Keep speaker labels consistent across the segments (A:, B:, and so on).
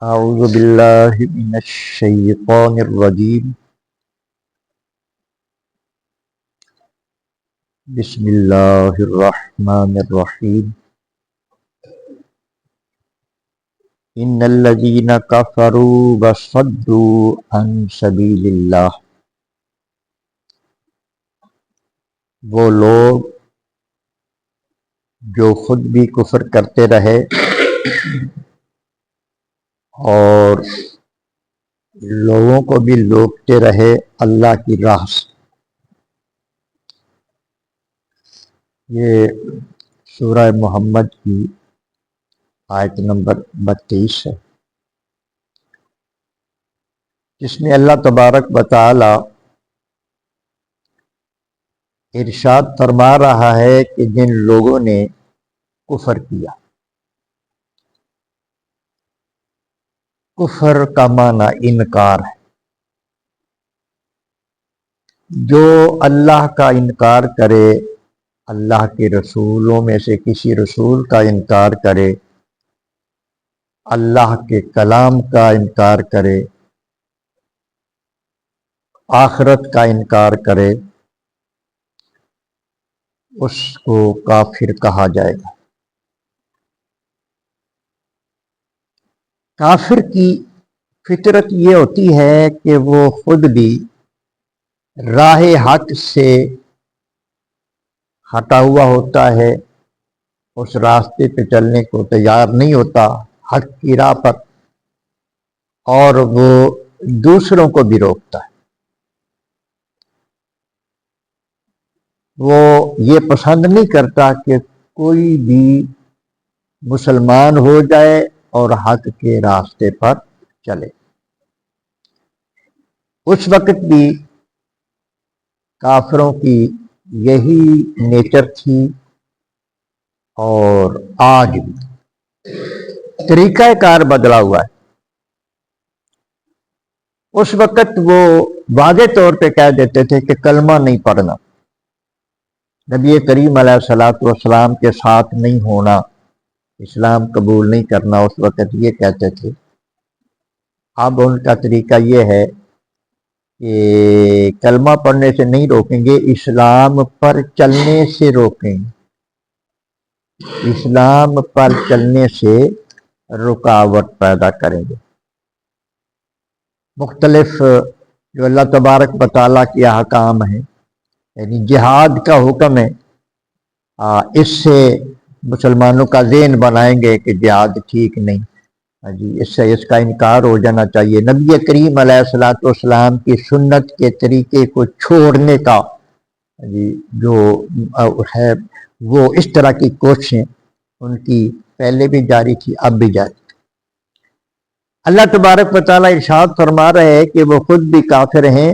A: اعوذ باللہ من الشیطان الرجیم بسم اللہ الرحمن الرحیم ان الذین کفروا وصدوا عن سبیل اللہ، وہ لوگ جو خود بھی کفر کرتے رہے اور لوگوں کو بھی روکتے رہے اللہ کی راہ سے۔ یہ سورہ محمد کی آیت نمبر 32 ہے، جس میں اللہ تبارک و تعالی ارشاد فرما رہا ہے کہ جن لوگوں نے کفر کیا، کفر کا معنی انکار ہے، جو اللہ کا انکار کرے، اللہ کے رسولوں میں سے کسی رسول کا انکار کرے، اللہ کے کلام کا انکار کرے، آخرت کا انکار کرے، اس کو کافر کہا جائے گا۔ کافر کی فطرت یہ ہوتی ہے کہ وہ خود بھی راہ حق سے ہٹا ہوا ہوتا ہے، اس راستے پہ چلنے کو تیار نہیں ہوتا، حق کی راہ پر، اور وہ دوسروں کو بھی روکتا ہے۔ وہ یہ پسند نہیں کرتا کہ کوئی بھی مسلمان ہو جائے اور حق کے راستے پر چلے۔ اس وقت بھی کافروں کی یہی نیچر تھی اور آج بھی طریقہ کار بدلا ہوا ہے۔ اس وقت وہ واضح طور پہ کہہ دیتے تھے کہ کلمہ نہیں پڑھنا، نبی کریم علیہ الصلوۃ والسلام کے ساتھ نہیں ہونا، اسلام قبول نہیں کرنا، اس وقت یہ کہتے تھے۔ اب ان کا طریقہ یہ ہے کہ کلمہ پڑھنے سے نہیں روکیں گے، اسلام پر چلنے سے روکیں گے، اسلام پر چلنے سے رکاوٹ پیدا کریں گے۔ مختلف جو اللہ تبارک و تعالیٰ کے احکام ہیں، یعنی جہاد کا حکم ہے، اس سے مسلمانوں کا ذہن بنائیں گے کہ جہاد ٹھیک نہیں، جی اس سے اس کا انکار ہو جانا چاہیے۔ نبی کریم علیہ الصلوۃ والسلام کی سنت کے طریقے کو چھوڑنے کا جی جو ہے، وہ اس طرح کی کوششیں ان کی پہلے بھی جاری تھی، اب بھی جاری۔ اللہ تبارک و تعالیٰ ارشاد فرما رہے ہیں کہ وہ خود بھی کافر ہیں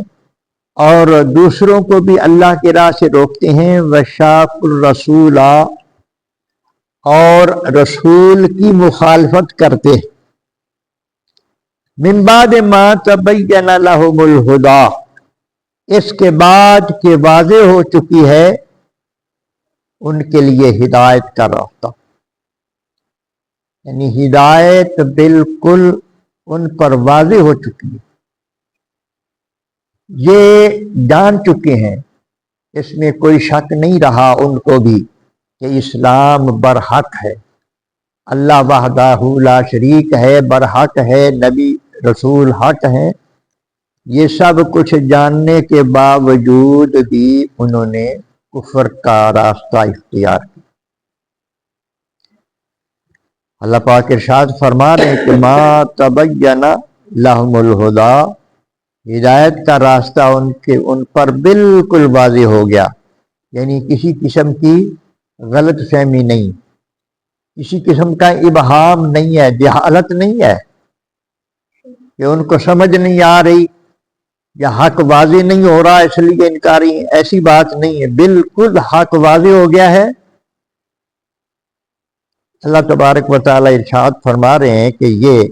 A: اور دوسروں کو بھی اللہ کی راہ سے روکتے ہیں، وشاق الرسول، اور رسول کی مخالفت کرتے ہیں، من بعد ما تبین لہم الہدی، اس کے بعد کہ واضح ہو چکی ہے ان کے لیے ہدایت کا راستہ، یعنی ہدایت بالکل ان پر واضح ہو چکی ہے، یہ جان چکے ہیں، اس میں کوئی شک نہیں رہا ان کو بھی کہ اسلام برحق ہے، اللہ وحدہ لا شریک ہے، برحق ہے، نبی رسول حق ہیں۔ یہ سب کچھ جاننے کے باوجود بھی انہوں نے کفر کا راستہ اختیار کیا۔ اللہ پاک ارشاد فرما رہے ہیں کہ ما تبین لہم الہدی، ہدایت کا راستہ ان پر بالکل واضح ہو گیا، یعنی کسی قسم کی غلط فہمی نہیں، کسی قسم کا ابہام نہیں ہے، جہالت نہیں ہے کہ ان کو سمجھ نہیں آ رہی یا حق واضح نہیں ہو رہا اس لیے انکاری، ایسی بات نہیں ہے، بالکل حق واضح ہو گیا ہے۔ اللہ تبارک و تعالی ارشاد فرما رہے ہیں کہ یہ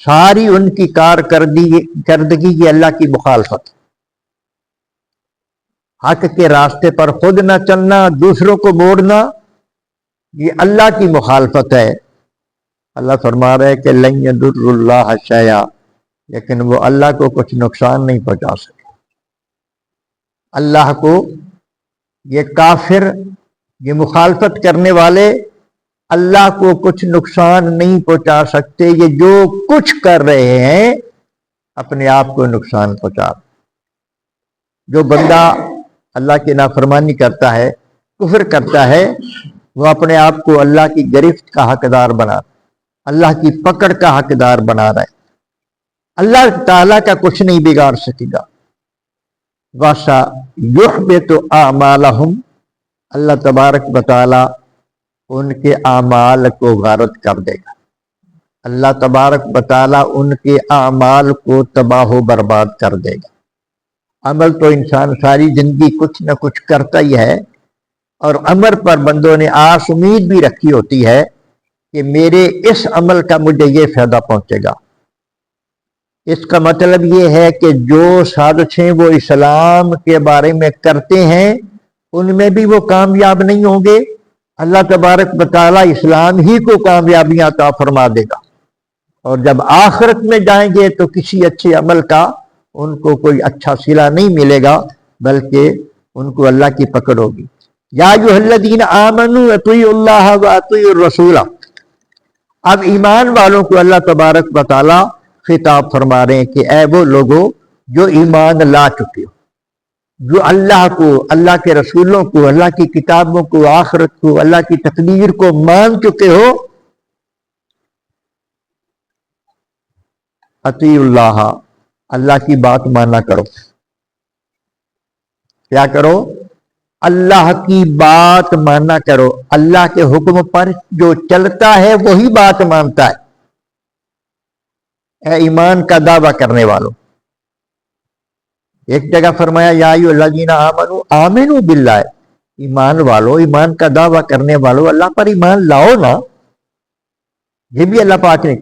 A: ساری ان کی کارکردگی کی اللہ کی مخالفت، حق کے راستے پر خود نہ چلنا، دوسروں کو موڑنا، یہ اللہ کی مخالفت ہے۔ اللہ فرما رہے کہ لن یضر اللہ شیئا، لیکن وہ اللہ کو کچھ نقصان نہیں پہنچا سکے۔ اللہ کو یہ کافر، یہ مخالفت کرنے والے اللہ کو کچھ نقصان نہیں پہنچا سکتے۔ یہ جو کچھ کر رہے ہیں اپنے آپ کو نقصان پہنچا رہے۔ جو بندہ اللہ کی نافرمانی کرتا ہے، کفر کرتا ہے، وہ اپنے آپ کو اللہ کی گرفت کا حقدار بنا رہا ہے، اللہ کی پکڑ کا حقدار بنا رہا ہے۔ اللہ تعالیٰ کا کچھ نہیں بگاڑ سکے گا۔ واسا یحبط اعمالہم، اللہ تبارک و تعالیٰ ان کے اعمال کو غارت کر دے گا۔ اللہ تبارک و تعالیٰ ان کے اعمال کو تباہ و برباد کر دے گا۔ عمل تو انسان ساری زندگی کچھ نہ کچھ کرتا ہی ہے، اور عمل پر بندوں نے آس امید بھی رکھی ہوتی ہے کہ میرے اس عمل کا مجھے یہ فائدہ پہنچے گا۔ اس کا مطلب یہ ہے کہ جو سازشیں وہ اسلام کے بارے میں کرتے ہیں ان میں بھی وہ کامیاب نہیں ہوں گے۔ اللہ تبارک و تعالیٰ اسلام ہی کو کامیابیاں عطا فرما دے گا، اور جب آخرت میں جائیں گے تو کسی اچھے عمل کا ان کو کوئی اچھا صلہ نہیں ملے گا، بلکہ ان کو اللہ کی پکڑ ہوگی۔ یا ایھا الذین آمنوا اطیعوا اللہ واطیعوا الرسول، اب ایمان والوں کو اللہ تبارک و تعالیٰ خطاب فرما رہے ہیں کہ اے وہ لوگوں جو ایمان لا چکے ہو، جو اللہ کو، اللہ کے رسولوں کو، اللہ کی کتابوں کو، آخرت کو، اللہ کی تقدیر کو مان چکے ہو، اطیعوا اللہ، اللہ کی بات مانا کرو۔ کیا کرو؟ اللہ کی بات مانا کرو۔ اللہ کے حکم پر جو چلتا ہے وہی بات مانتا ہے۔ اے ایمان کا دعویٰ کرنے والوں، ایک جگہ فرمایا یا ایھا الذین آمنوا آمنوا باللہ، ایمان والو، ایمان کا دعویٰ کرنے والو، اللہ پر ایمان لاؤ نا۔ یہ بھی اللہ پاک نے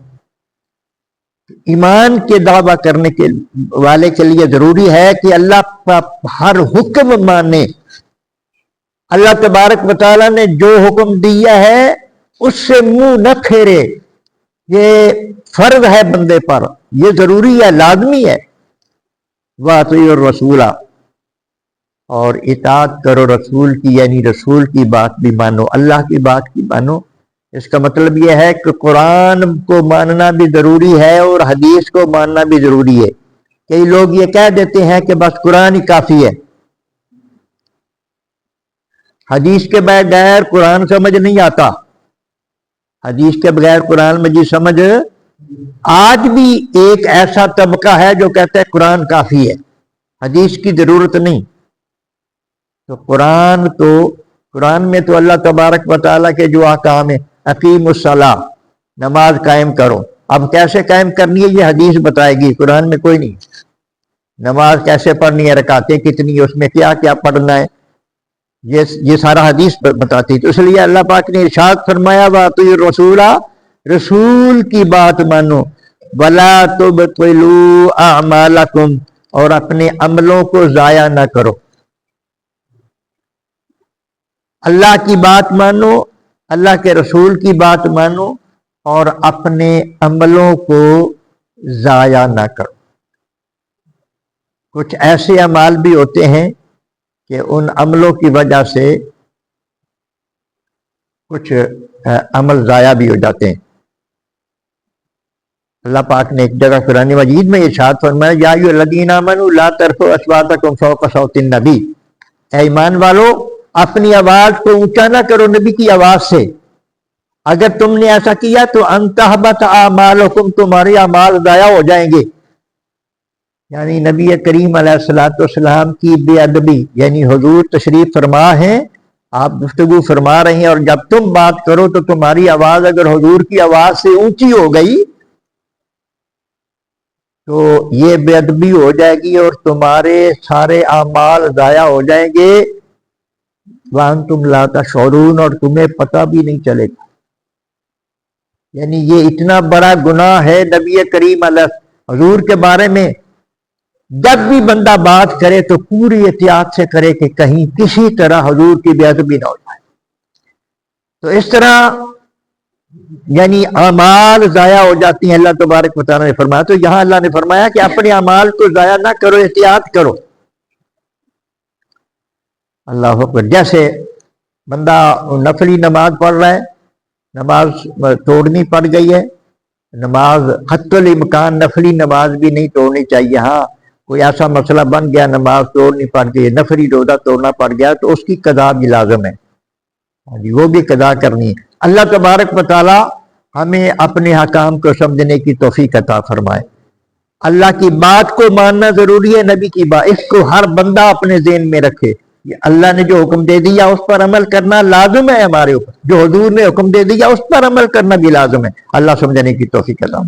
A: ایمان کے دعویٰ کرنے کے والے کے لیے ضروری ہے کہ اللہ کا ہر حکم مانے۔ اللہ تبارک و تعالیٰ نے جو حکم دیا ہے اس سے منہ نہ پھیرے، یہ فرض ہے بندے پر، یہ ضروری ہے، لازمی ہے۔ وَأَطِیعُوا الرَّسُولَ، اور اطاعت کرو رسول کی، یعنی رسول کی بات بھی مانو، اللہ کی بات بھی مانو۔ اس کا مطلب یہ ہے کہ قرآن کو ماننا بھی ضروری ہے اور حدیث کو ماننا بھی ضروری ہے۔ کئی لوگ یہ کہہ دیتے ہیں کہ بس قرآن ہی کافی ہے، حدیث کے بغیر قرآن سمجھ نہیں آتا، حدیث کے بغیر قرآن مجید سمجھ۔ آج بھی ایک ایسا طبقہ ہے جو کہتا ہے قرآن کافی ہے، حدیث کی ضرورت نہیں۔ تو قرآن میں تو اللہ تبارک و تعالیٰ کے جو احکام ہیں، اقیم الصلاۃ، نماز قائم کرو، اب کیسے قائم کرنی ہے یہ حدیث بتائے گی، قرآن میں کوئی نہیں۔ نماز کیسے پڑھنی ہے، رکعتیں کتنی ہے، اس میں کیا کیا پڑھنا ہے، یہ سارا حدیث بتاتی ہے۔ تو اس لیے اللہ پاک نے ارشاد فرمایا وَأَطِیعُوا الرَّسُولَ، رسول کی بات مانو، وَلَا تُبْطِلُوا أَعْمَالَكُمْ، اور اپنے عملوں کو ضائع نہ کرو۔ اللہ کی بات مانو، اللہ کے رسول کی بات مانو، اور اپنے عملوں کو ضائع نہ کرو۔ کچھ ایسے اعمال بھی ہوتے ہیں کہ ان عملوں کی وجہ سے کچھ عمل ضائع بھی ہو جاتے ہیں۔ اللہ پاک نے ایک جگہ قرآن مجید میں ارشاد فرمایا یا ایھا الذین آمنوا لا ترفعوا اصواتکم فوق صوت النبی، اے ایمان والو اپنی آواز کو اونچا نہ کرو نبی کی آواز سے، اگر تم نے ایسا کیا تو ان تحبط اعمالکم، تمہارے اعمال ضائع ہو جائیں گے۔ یعنی نبی کریم علیہ الصلوۃ والسلام کی بے ادبی، یعنی حضور تشریف فرما ہیں، آپ گفتگو فرما رہے ہیں، اور جب تم بات کرو تو تمہاری آواز اگر حضور کی آواز سے اونچی ہو گئی تو یہ بے ادبی ہو جائے گی اور تمہارے سارے اعمال ضائع ہو جائیں گے، وَأَنْتُمْ لَا تَشْعُرُونَ، اور تمہیں پتہ بھی نہیں چلے گا۔ یعنی یہ اتنا بڑا گناہ ہے نبی کریم علیہ حضور کے بارے میں، جب بھی بندہ بات کرے تو پوری احتیاط سے کرے کہ کہیں کسی طرح حضور کی بے ادبی نہ ہو جائے۔ تو اس طرح یعنی اعمال ضائع ہو جاتی ہیں، اللہ تبارک و تعالیٰ نے فرمایا. تو یہاں اللہ نے فرمایا کہ اپنے اعمال کو ضائع نہ کرو، احتیاط کرو. اللہ اکبر. جیسے بندہ نفلی نماز پڑھ رہا ہے، نماز توڑنی پڑ گئی ہے، نماز حتی الامکان نفلی نماز بھی نہیں توڑنی چاہیے. ہاں کوئی ایسا مسئلہ بن گیا، نماز توڑنی پڑ گئی، نفلی روزہ توڑنا پڑ گیا، تو اس کی قضا بھی لازم ہے. وہ بھی قضا کرنی ہے. اللہ تبارک و تعالی ہمیں اپنے حکام کو سمجھنے کی توفیق عطا فرمائے. اللہ کی بات کو ماننا ضروری ہے، نبی کی بات، اس کو ہر بندہ اپنے ذہن میں رکھے. یہ اللہ نے جو حکم دے دیا اس پر عمل کرنا لازم ہے ہمارے اوپر، جو حضور نے حکم دے دیا اس پر عمل کرنا بھی لازم ہے. اللہ سمجھنے کی توفیق عطا